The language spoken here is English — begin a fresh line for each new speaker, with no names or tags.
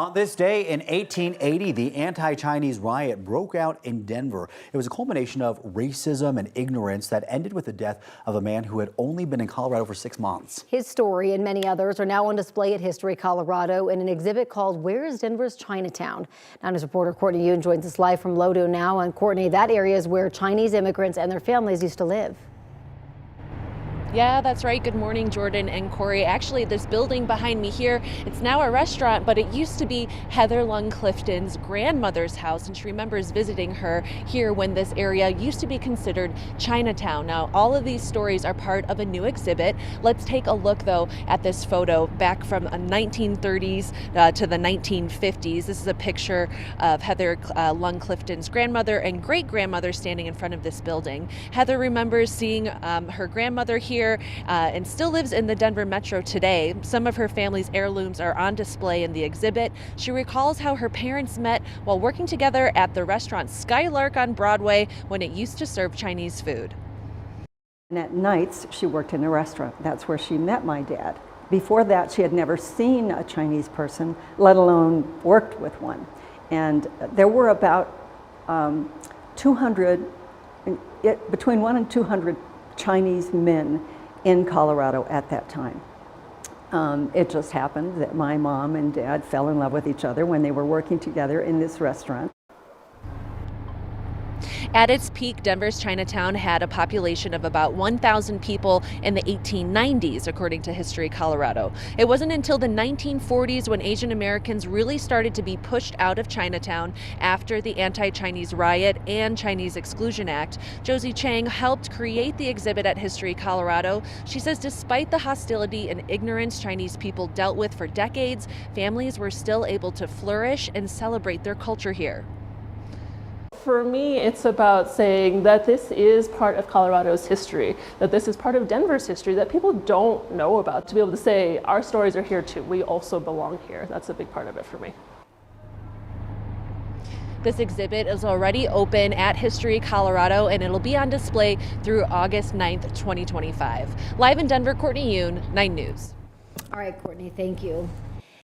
On this day in 1880, the anti-Chinese riot broke out in Denver. It was a culmination of racism and ignorance that ended with the death of a man who had only been in Colorado for 6 months.
His story and many others are now on display at History Colorado in an exhibit called Where is Denver's Chinatown? Now, news reporter Courtney Yoon joins us live from Lodo now. And Courtney, that area is where Chinese immigrants and their families used to live.
Yeah, that's right. Good morning, Jordan and Corey. Actually, this building behind me here, it's now a restaurant, but it used to be Heather Lung Clifton's grandmother's house, and she remembers visiting her here when this area used to be considered Chinatown. Now, all of these stories are part of a new exhibit. Let's take a look, though, at this photo back from the 1930s to the 1950s. This is a picture of Heather Lung Clifton's grandmother and great-grandmother standing in front of this building. Heather remembers seeing her grandmother here and still lives in the Denver metro today. Some of her family's heirlooms are on display in the exhibit. She recalls how her parents met while working together at the restaurant Skylark on Broadway when it used to serve Chinese food.
And at nights, she worked in a restaurant. That's where she met my dad. Before that, she had never seen a Chinese person, let alone worked with one. And there were about 200, between 100 and 200 Chinese men in Colorado at that time. It just happened that my mom and dad fell in love with each other when they were working together in this restaurant.
At its peak, Denver's Chinatown had a population of about 1,000 people in the 1890s, according to History Colorado. It wasn't until the 1940s when Asian Americans really started to be pushed out of Chinatown after the anti-Chinese riot and Chinese Exclusion Act. Josie Chang helped create the exhibit at History Colorado. She says despite the hostility and ignorance Chinese people dealt with for decades, families were still able to flourish and celebrate their culture here.
For me, it's about saying that this is part of Colorado's history, that this is part of Denver's history that people don't know about, to be able to say, our stories are here too, we also belong here. That's a big part of it for me.
This exhibit is already open at History Colorado, and it'll be on display through August 9th, 2025. Live in Denver, Courtney Yoon, 9 News.
All right, Courtney, thank you.